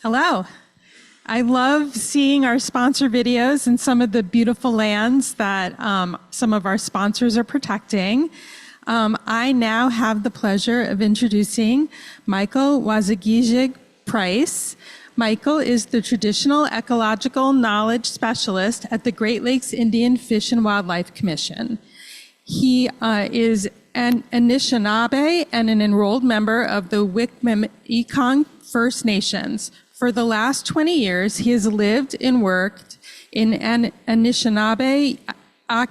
Hello. I love seeing our sponsor videos and some of the beautiful lands that some of our sponsors are protecting. I now have the pleasure of introducing Michael Waasegiizhig-Price. Michael is the Traditional Ecological Knowledge Specialist at the Great Lakes Indian Fish and Wildlife Commission. He is an Anishinaabe and an enrolled member of the Wik-Mekong First Nations. For the last 20 years, he has lived and worked in Anishinaabe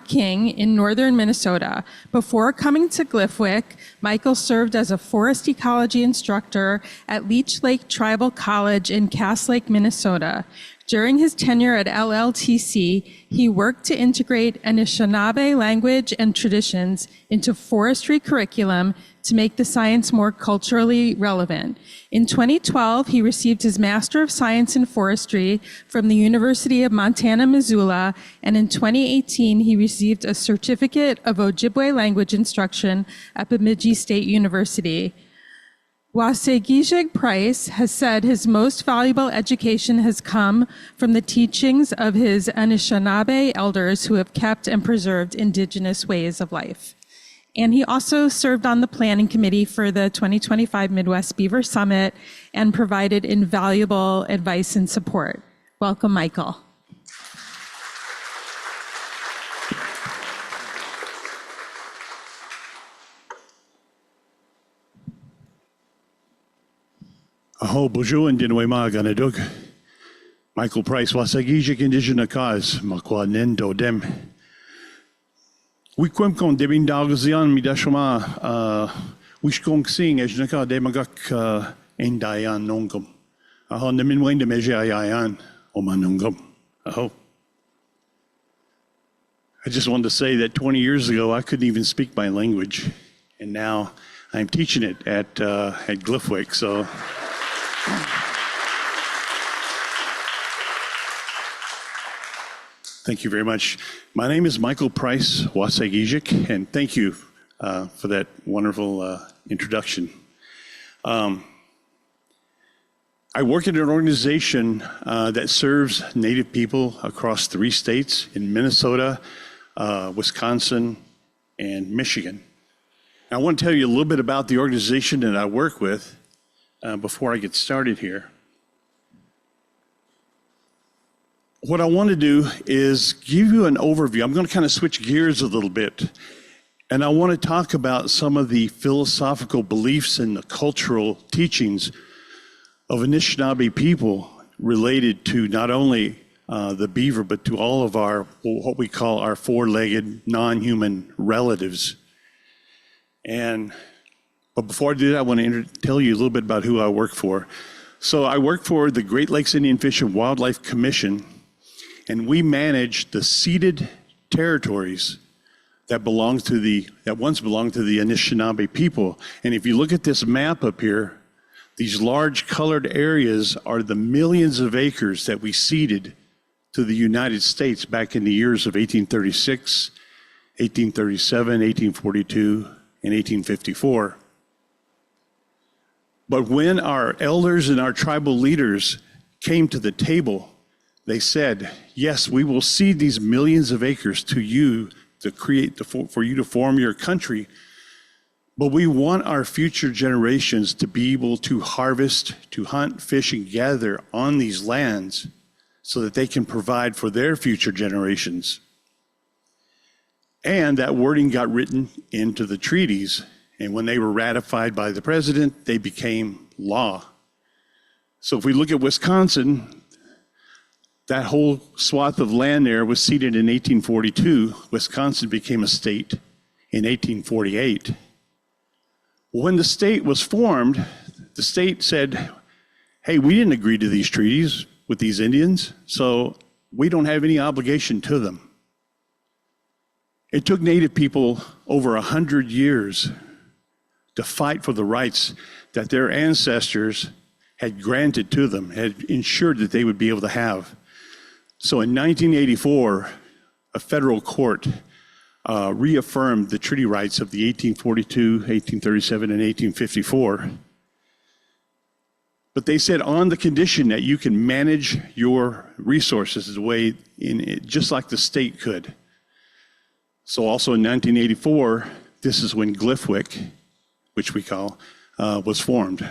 King in northern Minnesota. Before coming to Glyphwick, Michael served as a forest ecology instructor at Leech Lake Tribal College in Cass Lake, Minnesota. During his tenure at LLTC, he worked to integrate Anishinaabe language and traditions into forestry curriculum to make the science more culturally relevant. In 2012, he received his Master of Science in Forestry from the University of Montana, Missoula, and in 2018, he received a Certificate of Ojibwe Language Instruction at Bemidji State University. Waasegiizhig-Price has said his most valuable education has come from the teachings of his Anishinaabe elders who have kept and preserved indigenous ways of life. And he also served on the planning committee for the 2025 Midwest Beaver Summit and provided invaluable advice and support. Welcome, Michael. Aho bonjour and dinwema ganadug. Michael Price, Waasegiizhig Indigenous Cause, Makwa Nendo Dem. Wikwem kon debin dalgazian midashoma wishkong sing ejnaka demagak endayan nongum. Aho nemin wende meje ayayan omanungum. Aho. I just wanted to say that 20 years ago I couldn't even speak my language, and now I'm teaching it at Glyphwick. So. Thank you very much. My name is Michael Price Waasegiizhig, and thank you for that wonderful introduction. I work at an organization that serves Native people across 3 states in Minnesota, Wisconsin, and Michigan. I want to tell you a little bit about the organization that I work with before I get started here. What I want to do is give you an overview. I'm going to kind of switch gears a little bit, and I want to talk about some of the philosophical beliefs and the cultural teachings of Anishinaabe people related to not only the beaver, but to all of our, what we call our 4-legged non-human relatives. But before I do that, I want to tell you a little bit about who I work for. So I work for the Great Lakes Indian Fish and Wildlife Commission, and we manage the ceded territories that once belonged to the Anishinaabe people. And if you look at this map up here, these large colored areas are the millions of acres that we ceded to the United States back in the years of 1836, 1837, 1842, and 1854. But when our elders and our tribal leaders came to the table, they said, yes, we will cede these millions of acres to you to for you to form your country, but we want our future generations to be able to harvest, to hunt, fish, and gather on these lands so that they can provide for their future generations. And that wording got written into the treaties, and when they were ratified by the president, they became law. So if we look at Wisconsin, that whole swath of land there was ceded in 1842. Wisconsin became a state in 1848. When the state was formed, the state said, hey, we didn't agree to these treaties with these Indians, so we don't have any obligation to them. It took Native people over 100 years to fight for the rights that their ancestors had granted to them, had ensured that they would be able to have. So in 1984, a federal court reaffirmed the treaty rights of the 1842, 1837, and 1854. But they said on the condition that you can manage your resources the way just like the state could. So also in 1984, this is when Glyphwick, which we call, was formed.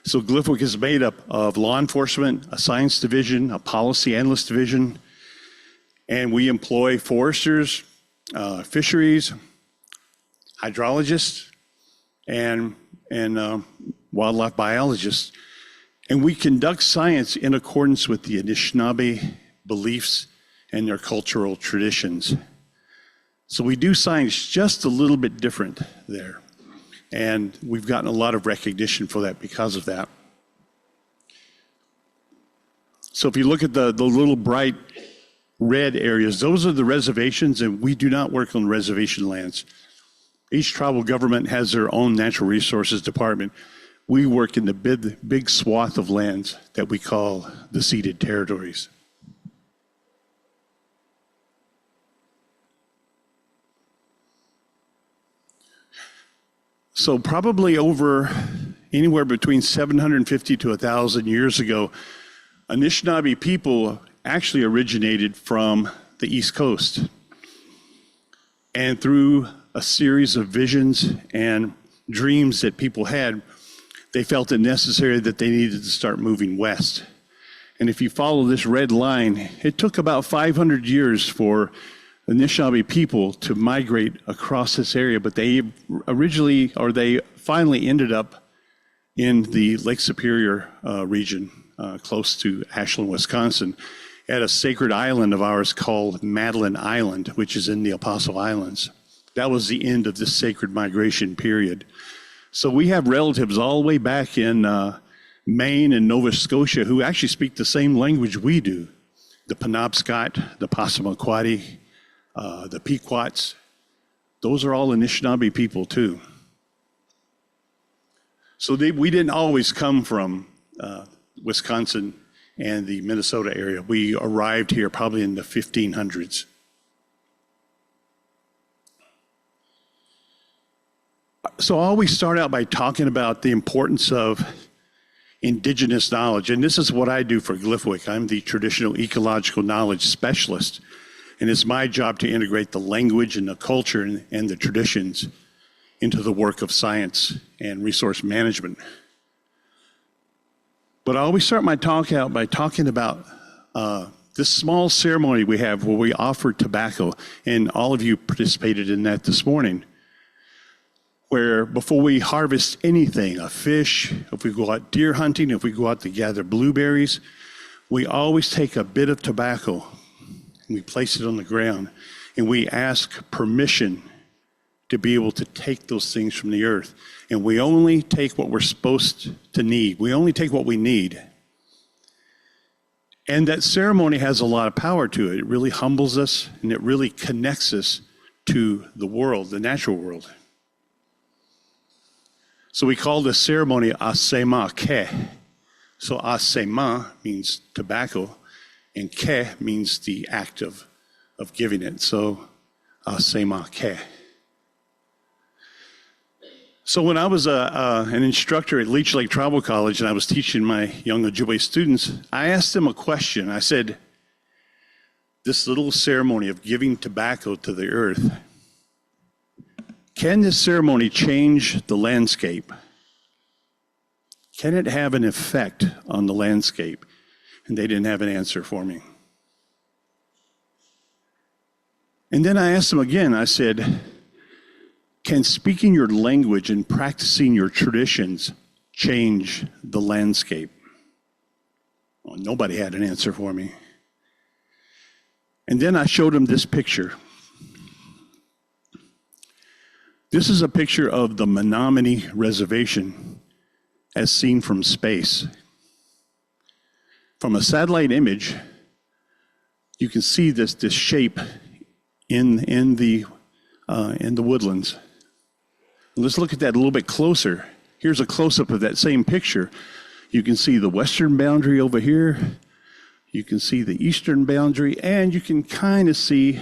So Glyphwick is made up of law enforcement, a science division, a policy analyst division, and we employ foresters, fisheries, hydrologists, and wildlife biologists. And we conduct science in accordance with the Anishinaabe beliefs and their cultural traditions. So we do science just a little bit different there. And we've gotten a lot of recognition for that because of that. So if you look at the little bright red areas, those are the reservations, and we do not work on reservation lands. Each tribal government has their own natural resources department. We work in the big swath of lands that we call the ceded territories. So probably over anywhere between 750 to 1,000 years ago, Anishinaabe people actually originated from the East Coast. And through a series of visions and dreams that people had, they felt it necessary that they needed to start moving west. And if you follow this red line, it took about 500 years for Anishinaabe people to migrate across this area, but they finally ended up in the Lake Superior region, close to Ashland, Wisconsin, at a sacred island of ours called Madeline Island, which is in the Apostle Islands. That was the end of this sacred migration period. So we have relatives all the way back in Maine and Nova Scotia who actually speak the same language we do. The Penobscot, the Passamaquoddy, the Pequots, those are all Anishinaabe people too. So we didn't always come from Wisconsin and the Minnesota area. We arrived here probably in the 1500s. So I always start out by talking about the importance of indigenous knowledge. And this is what I do for Glyphwick. I'm the traditional ecological knowledge specialist. And it's my job to integrate the language and the culture and the traditions into the work of science and resource management. But I always start my talk out by talking about this small ceremony we have where we offer tobacco. And all of you participated in that this morning, where before we harvest anything, a fish, if we go out deer hunting, if we go out to gather blueberries, we always take a bit of tobacco and we place it on the ground, and we ask permission to be able to take those things from the earth. And we only take what we're supposed to need. We only take what we need. And that ceremony has a lot of power to it. It really humbles us, and it really connects us to the world, the natural world. So we call this ceremony asema ke. So asema means tobacco, and ke means the act of giving it. So asema ke. So when I was an instructor at Leech Lake Tribal College and I was teaching my young Ojibwe students, I asked them a question. I said, this little ceremony of giving tobacco to the earth, can this ceremony change the landscape? Can it have an effect on the landscape? And they didn't have an answer for me. And then I asked them again, I said, can speaking your language and practicing your traditions change the landscape? Well, nobody had an answer for me. And then I showed them this picture. This is a picture of the Menominee Reservation as seen from space. From a satellite image, you can see this shape in the woodlands. Let's look at that a little bit closer. Here's a close-up of that same picture. You can see the western boundary over here. You can see the eastern boundary, and you can kind of see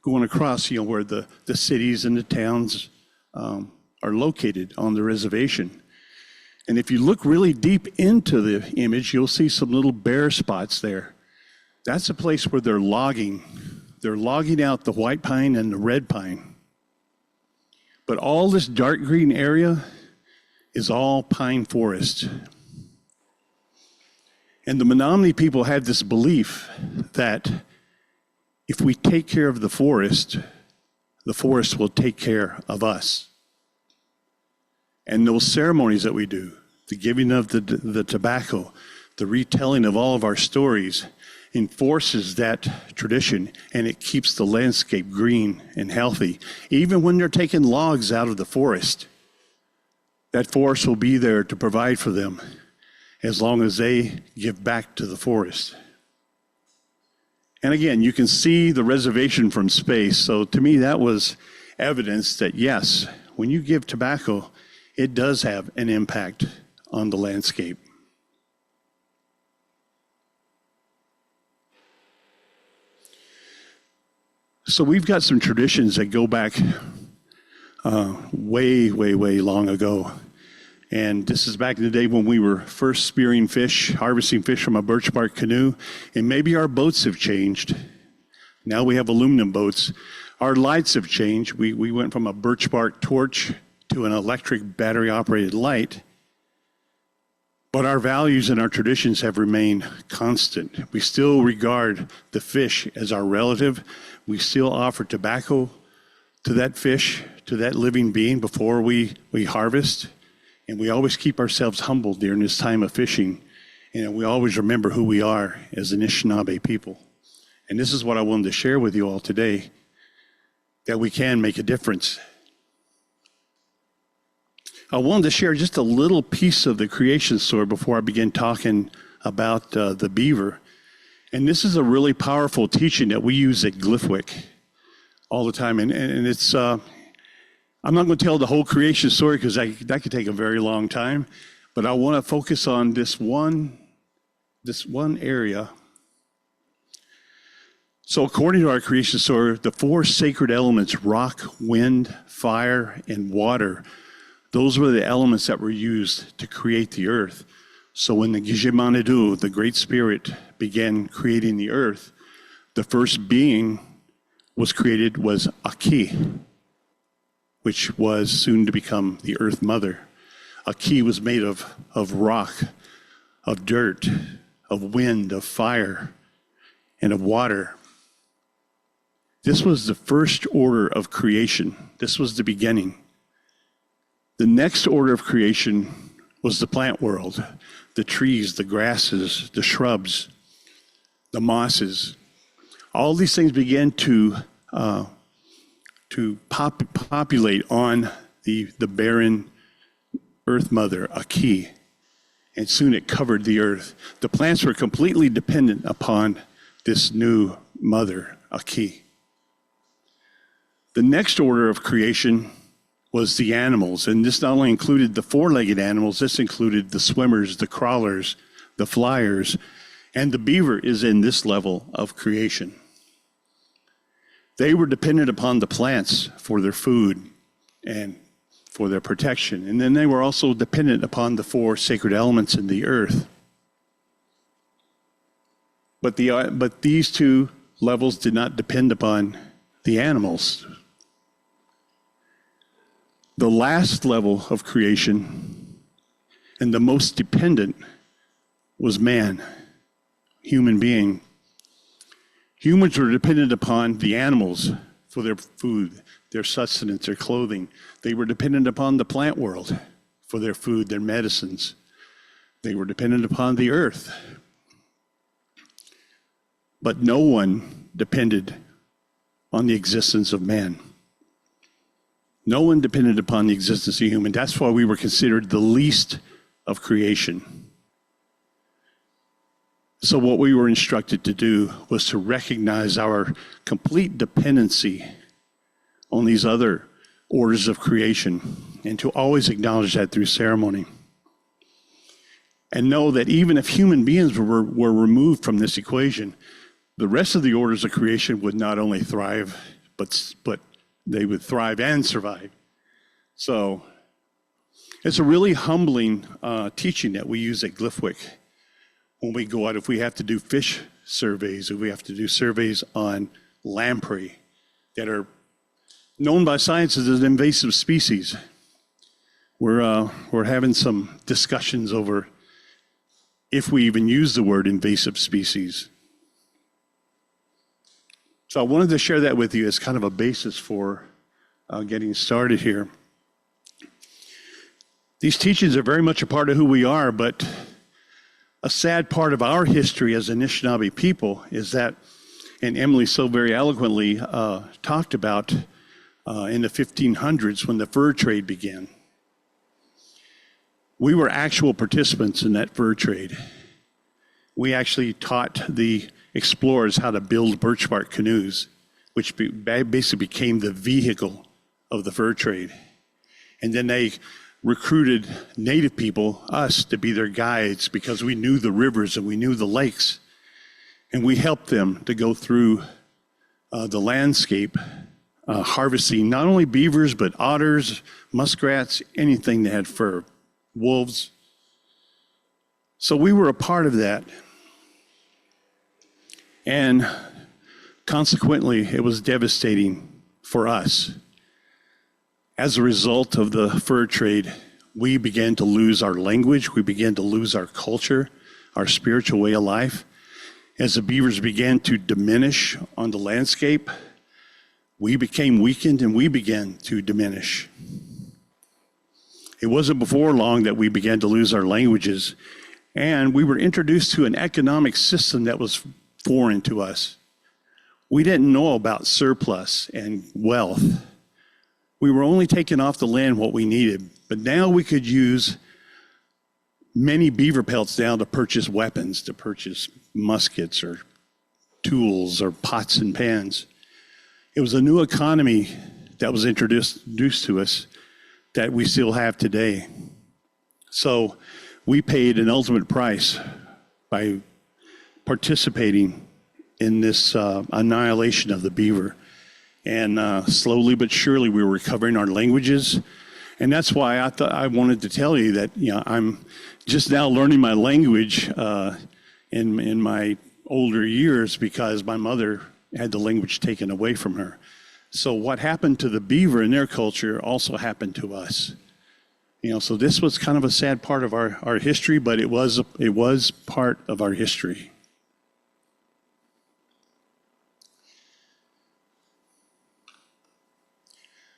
going across, where the cities and the towns are located on the reservation. And if you look really deep into the image, you'll see some little bare spots there. That's a place where they're logging. They're logging out the white pine and the red pine. But all this dark green area is all pine forest. And the Menominee people had this belief that if we take care of the forest will take care of us. And those ceremonies that we do, the giving of the tobacco, the retelling of all of our stories, enforces that tradition, and it keeps the landscape green and healthy. Even when they're taking logs out of the forest, that forest will be there to provide for them as long as they give back to the forest. And again, you can see the reservation from space. So to me, that was evidence that yes, when you give tobacco, it does have an impact on the landscape. So we've got some traditions that go back way long ago. And this is back in the day when we were first spearing fish, harvesting fish from a birch bark canoe. And maybe our boats have changed. Now we have aluminum boats. Our lights have changed. We went from a birch bark torch to an electric battery operated light. But our values and our traditions have remained constant. We still regard the fish as our relative. We still offer tobacco to that fish, to that living being before we harvest. And we always keep ourselves humble during this time of fishing. And we always remember who we are as Anishinaabe people. And this is what I wanted to share with you all today, that we can make a difference. I wanted to share just a little piece of the creation story before I begin talking about the beaver. And this is a really powerful teaching that we use at Glyphwick all the time. And it's, I'm not going to tell the whole creation story because that could take a very long time. But I want to focus on this one area. So according to our creation story, the four sacred elements, rock, wind, fire, and water, those were the elements that were used to create the earth. So when the Gijimanadu, the Great Spirit, began creating the earth, the first being was created was Aki, which was soon to become the Earth Mother. Aki was made of rock, of dirt, of wind, of fire, and of water. This was the first order of creation. This was the beginning. The next order of creation was the plant world, the trees, the grasses, the shrubs, the mosses. All these things began to populate on the barren Earth Mother, Aki, and soon it covered the earth. The plants were completely dependent upon this new mother, Aki. The next order of creation was the animals, and this not only included the four-legged animals, this included the swimmers, the crawlers, the flyers, and the beaver is in this level of creation. They were dependent upon the plants for their food and for their protection, and then they were also dependent upon the four sacred elements in the earth. But these two levels did not depend upon the animals. The last level of creation and the most dependent was man, human being. Humans were dependent upon the animals for their food, their sustenance, their clothing. They were dependent upon the plant world for their food, their medicines. They were dependent upon the earth. But no one depended on the existence of man. No one depended upon the existence of human. That's why we were considered the least of creation. So what we were instructed to do was to recognize our complete dependency on these other orders of creation and to always acknowledge that through ceremony. And know that even if human beings were removed from this equation, the rest of the orders of creation would not only thrive, but they would thrive and survive. So It's a really humbling teaching that we use at Glyphwick when we go out, if we have to do fish surveys, if we have to do surveys on lamprey that are known by science as an invasive species. We're having some discussions over if we even use the word invasive species. So I wanted to share that with you as kind of a basis for getting started here. These teachings are very much a part of who we are, but a sad part of our history as Anishinaabe people is that, and Emily so very eloquently talked about in the 1500s when the fur trade began. We were actual participants in that fur trade. We actually taught the explorers how to build birch bark canoes, which basically became the vehicle of the fur trade. And then they recruited native people, us, to be their guides because we knew the rivers and we knew the lakes. And we helped them to go through the landscape, harvesting not only beavers, but otters, muskrats, anything that had fur, wolves. So we were a part of that. And consequently, it was devastating for us. As a result of the fur trade, we began to lose our language, we began to lose our culture, our spiritual way of life. As the beavers began to diminish on the landscape, we became weakened and we began to diminish. It wasn't before long that we began to lose our languages, and we were introduced to an economic system that was foreign to us. We didn't know about surplus and wealth. We were only taking off the land what we needed, but now we could use many beaver pelts now to purchase weapons, to purchase muskets or tools or pots and pans. It was a new economy that was introduced to us that we still have today. So we paid an ultimate price by participating in this annihilation of the beaver. And slowly but surely we were recovering our languages. And that's why I wanted to tell you that, I'm just now learning my language in my older years because my mother had the language taken away from her. So what happened to the beaver in their culture also happened to us. So this was kind of a sad part of our history, but it was part of our history.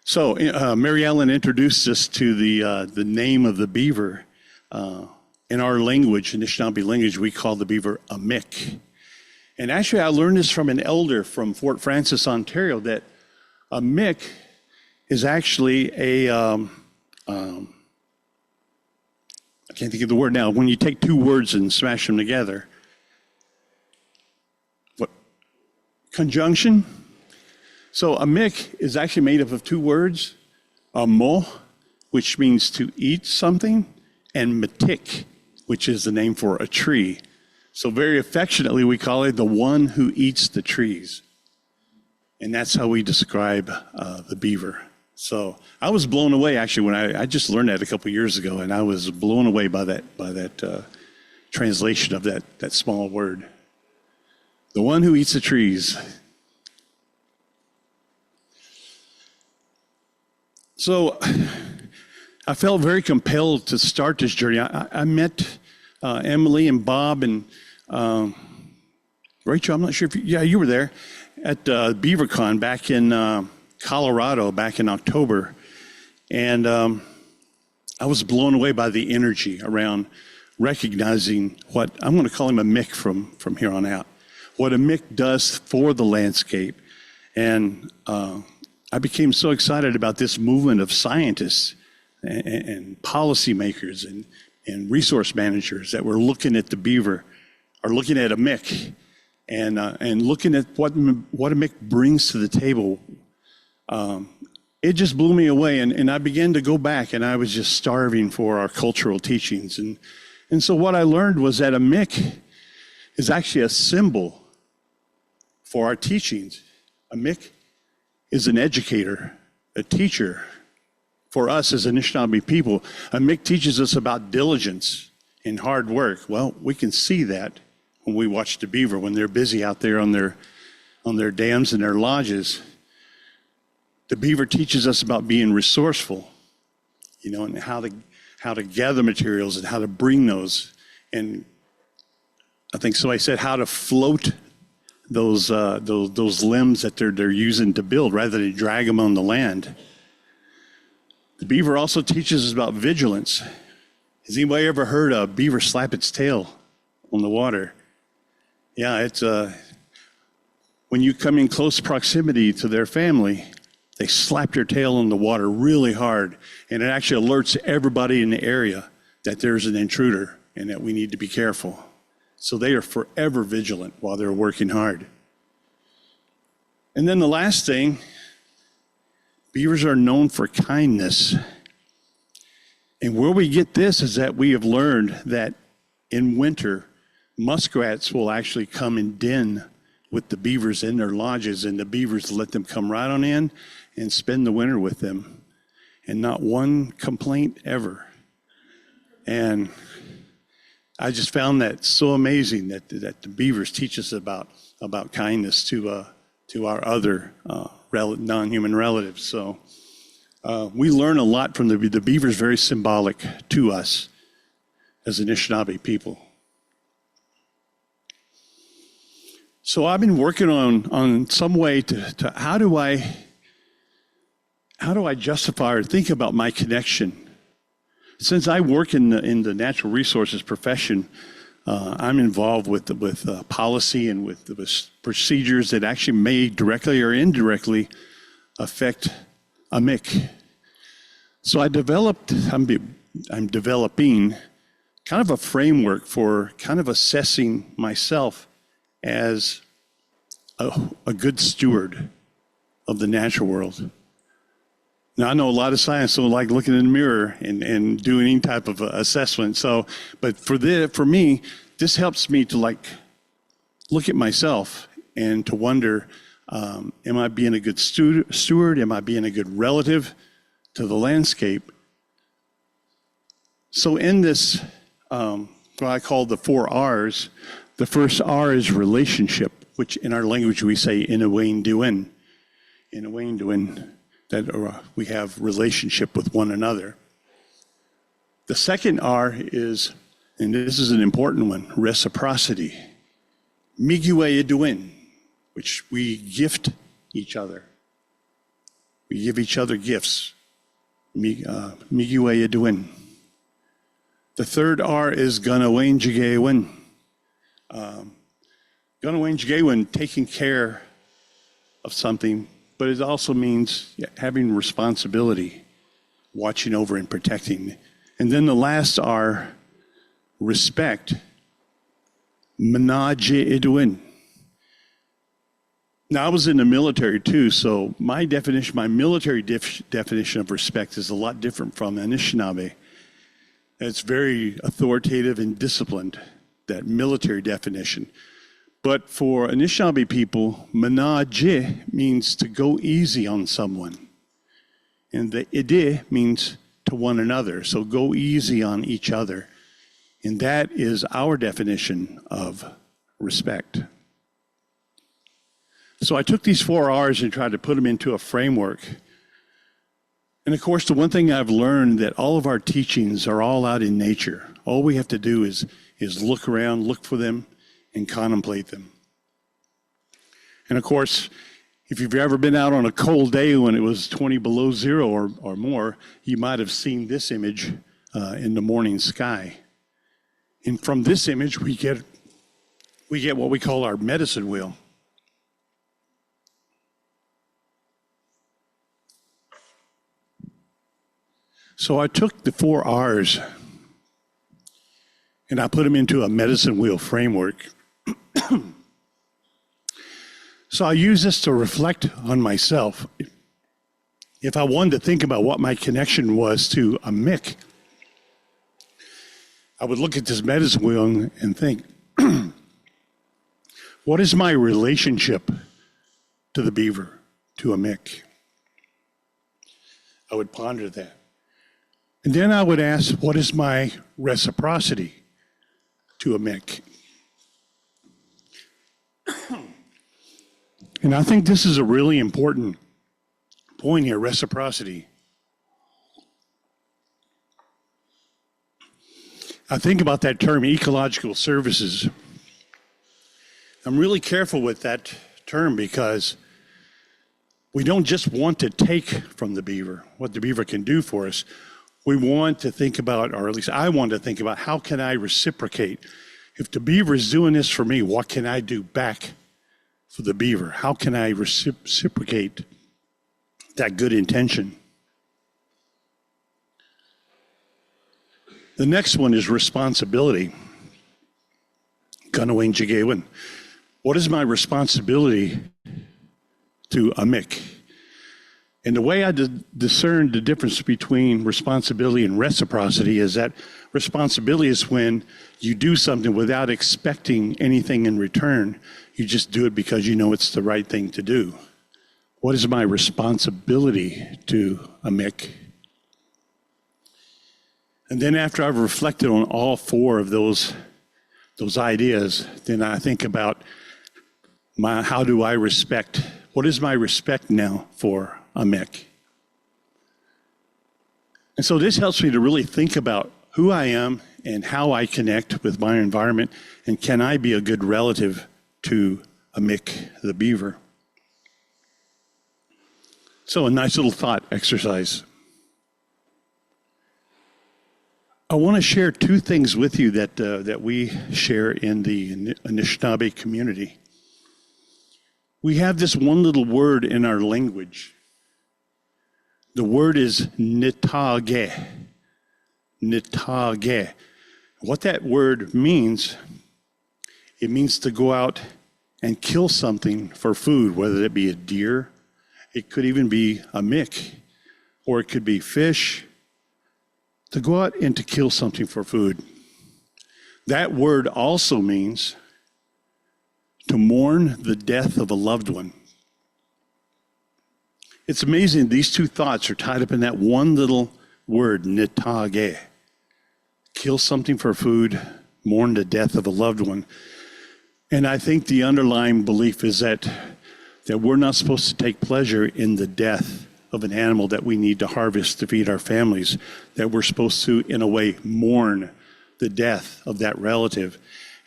So Mary Ellen introduced us to the name of the beaver. In our language, Anishinaabe language, we call the beaver a mick. And actually, I learned this from an elder from Fort Francis, Ontario, that a mick is actually I can't think of the word now, when you take two words and smash them together. What? Conjunction? So a mick is actually made up of two words, a mo, which means to eat something, and matik, which is the name for a tree. So very affectionately, we call it the one who eats the trees. And that's how we describe the beaver. So I was blown away, actually, when I just learned that a couple years ago, and I was blown away by that translation of that small word. The one who eats the trees. So I felt very compelled to start this journey. I met Emily and Bob and Rachel, I'm not sure if you were there, at BeaverCon back in Colorado back in October. And I was blown away by the energy around recognizing what, I'm going to call him a Mick from here on out, what a Mick does for the landscape. And I became so excited about this movement of scientists and policymakers and resource managers that were looking at the beaver, or looking at a Mick, and looking at what a Mick brings to the table. It just blew me away, and I began to go back, and I was just starving for our cultural teachings. And so what I learned was that a Mick is actually a symbol for our teachings. A Mick is an educator, a teacher for us as Anishinaabe people, a Mick teaches us about diligence and hard work. Well, we can see that when we watch the beaver, when they're busy out there on their dams and their lodges. The beaver teaches us about being resourceful, you know, and how to gather materials and how to bring those. And I think somebody said how to float those limbs that they're using to build rather than drag them on the land. The beaver also teaches us about vigilance. Has anybody ever heard a beaver slap its tail on the water? Yeah, it's when you come in close proximity to their family, they slap their tail on the water really hard, and it actually alerts everybody in the area that there's an intruder and that we need to be careful. So they are forever vigilant while they're working hard. And then the last thing, beavers are known for kindness. And where we get this is that we have learned that in winter, muskrats will actually come and den with the beavers in their lodges, and the beavers let them come right on in and spend the winter with them. And not one complaint ever. And I just found that so amazing that the beavers teach us about kindness to our other non-human relatives. So we learn a lot from the beaver is very symbolic to us as Anishinaabe people. So I've been working on some way to how do I justify or think about my connection? Since I work in the natural resources profession, I'm involved with policy and with procedures that actually may directly or indirectly affect a Mick. So I'm developing kind of a framework for kind of assessing myself as a good steward of the natural world. Now, I know a lot of scientists don't like looking in the mirror and doing any type of assessment. So, but for me, this helps me to look at myself and to wonder, am I being a good steward? Am I being a good relative to the landscape? So in this, what I call the 4 R's, the first R is relationship, which in our language we say Inawain Duin. Inawain Duin. That we have relationship with one another. The second R is, and this is an important one, reciprocity. Migiwe Duin, which we gift each other. We give each other gifts. Migiwe Duin. The third R is Ganawain Jigewin. Ganawain Jigewin, taking care of something. But it also means having responsibility, watching over and protecting. And then the last are respect. Manaje Edwin. Now, I was in the military too, so my military definition of respect is a lot different from Anishinaabe. It's very authoritative and disciplined, that military definition. But for Anishinaabe people, manaje means to go easy on someone. And the ide means to one another. So go easy on each other. And that is our definition of respect. So I took these 4 R's and tried to put them into a framework. And of course, the one thing I've learned that all of our teachings are all out in nature. All we have to do is look around, look for them, and contemplate them. And of course, if you've ever been out on a cold day when it was 20 below zero or more, you might have seen this image in the morning sky. And from this image, we get what we call our medicine wheel. So I took the 4 R's and I put them into a medicine wheel framework. So I use this to reflect on myself. If I wanted to think about what my connection was to a Mick, I would look at this medicine wheel and think, what is my relationship to the beaver, to a Mick? I would ponder that. And then I would ask, what is my reciprocity to a Mick? And I think this is a really important point here, reciprocity. I think about that term, ecological services. I'm really careful with that term because we don't just want to take from the beaver, what the beaver can do for us. We want to think about, or at least I want to think about, how can I reciprocate? If the beaver is doing this for me, what can I do back for the beaver? How can I reciprocate that good intention? The next one is responsibility. Waasegiizhig-Price. What is my responsibility to a Mick? And the way I discern the difference between responsibility and reciprocity is that responsibility is when you do something without expecting anything in return. You just do it because you know it's the right thing to do. What is my responsibility to a Mick? And then after I've reflected on all four of those ideas, then I think about how do I respect? What is my respect now for a Mick? And so this helps me to really think about who I am and how I connect with my environment, and can I be a good relative to a Mick, the beaver? So a nice little thought exercise. I want to share two things with you that we share in the Anishinaabe community. We have this one little word in our language. The word is nitage. Nitage. What that word means, it means to go out and kill something for food, whether it be a deer, it could even be a Mick, or it could be fish. To go out and to kill something for food. That word also means to mourn the death of a loved one. It's amazing, these two thoughts are tied up in that one little word, nitage. Kill something for food, mourn the death of a loved one. And I think the underlying belief is that we're not supposed to take pleasure in the death of an animal that we need to harvest to feed our families, that we're supposed to, in a way, mourn the death of that relative.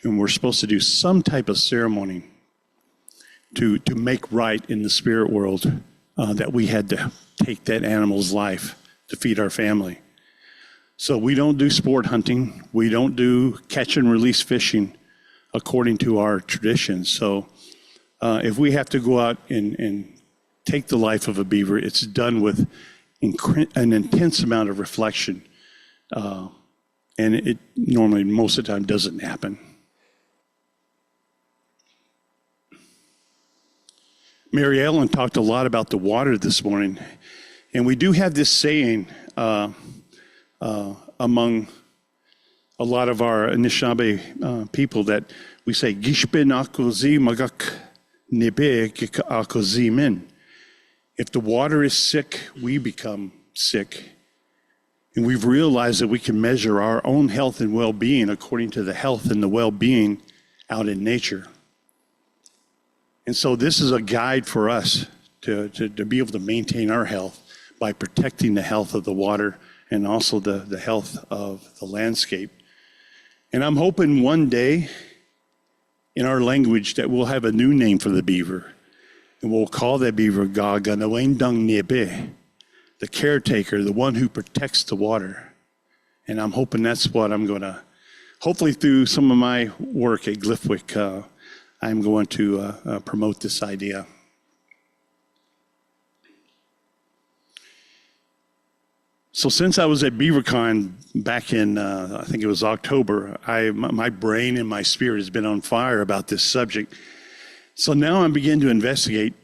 And we're supposed to do some type of ceremony to make right in the spirit world that we had to take that animal's life to feed our family. So we don't do sport hunting. We don't do catch and release fishing according to our traditions. So if we have to go out and take the life of a beaver, it's done with an intense amount of reflection. And it normally, most of the time, doesn't happen. Mary Ellen talked a lot about the water this morning. And we do have this saying among a lot of our Anishinaabe people that we say, Gishben akozi magak nebe akozi min. If the water is sick, we become sick. And we've realized that we can measure our own health and well-being according to the health and the well-being out in nature. And so this is a guide for us to be able to maintain our health by protecting the health of the water and also the health of the landscape. And I'm hoping one day in our language that we'll have a new name for the beaver. And we'll call that beaver Gaganawendang Nebe, the caretaker, the one who protects the water. And I'm hoping that's what I'm going to, hopefully through some of my work at Glyphwick, I'm going to promote this idea. So since I was at BeaverCon back in, I think it was October, my brain and my spirit has been on fire about this subject. So now I'm beginning to investigate,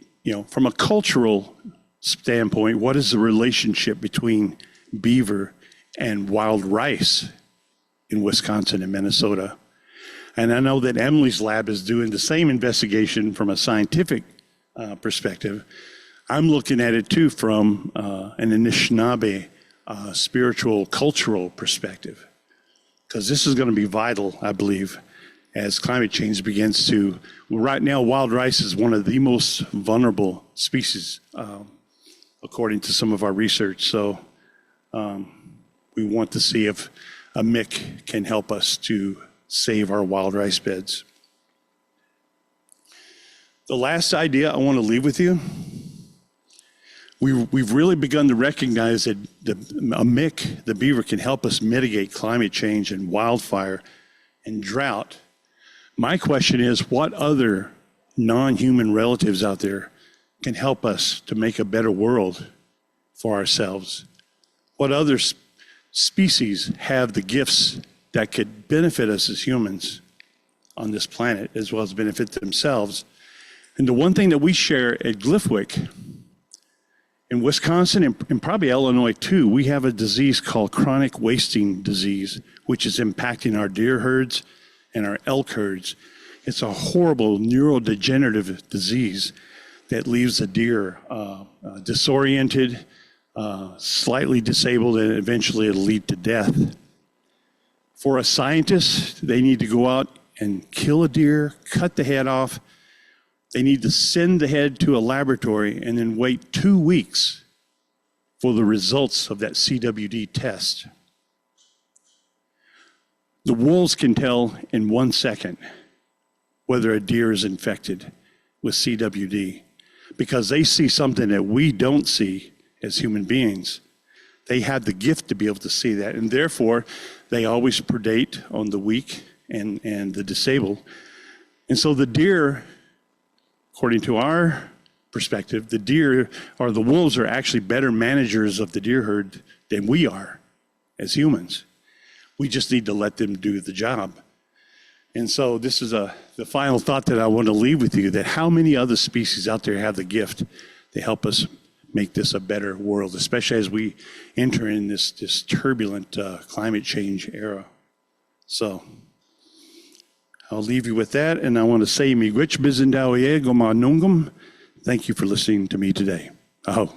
from a cultural standpoint, what is the relationship between beaver and wild rice in Wisconsin and Minnesota? And I know that Emily's lab is doing the same investigation from a scientific perspective. I'm looking at it too from an Anishinaabe spiritual, cultural perspective. Because this is going to be vital, I believe, as climate change begins to, right now, wild rice is one of the most vulnerable species, according to some of our research. So we want to see if a MIC can help us to save our wild rice beds. The last idea I want to leave with you, we've really begun to recognize that a MIC, the beaver, can help us mitigate climate change and wildfire and drought. My question is, what other non-human relatives out there can help us to make a better world for ourselves? What other species have the gifts that could benefit us as humans on this planet, as well as benefit themselves? And the one thing that we share at Glyphwick, in Wisconsin and probably Illinois too, we have a disease called chronic wasting disease, which is impacting our deer herds and our elk herds. It's a horrible neurodegenerative disease that leaves the deer disoriented, slightly disabled, and eventually it'll lead to death. For a scientist, they need to go out and kill a deer, cut the head off. They need to send the head to a laboratory and then wait 2 weeks for the results of that CWD test. The wolves can tell in 1 second whether a deer is infected with CWD because they see something that we don't see as human beings. They have the gift to be able to see that, and therefore they always predate on the weak and the disabled. And so the deer, according to our perspective, the deer or the wolves are actually better managers of the deer herd than we are as humans. We just need to let them do the job. And so this is the final thought that I want to leave with you, that how many other species out there have the gift to help us make this a better world, especially as we enter in this turbulent climate change era. So I'll leave you with that, and I want to say, miigwech bizindawiye gomanungum. Thank you for listening to me today. Aho.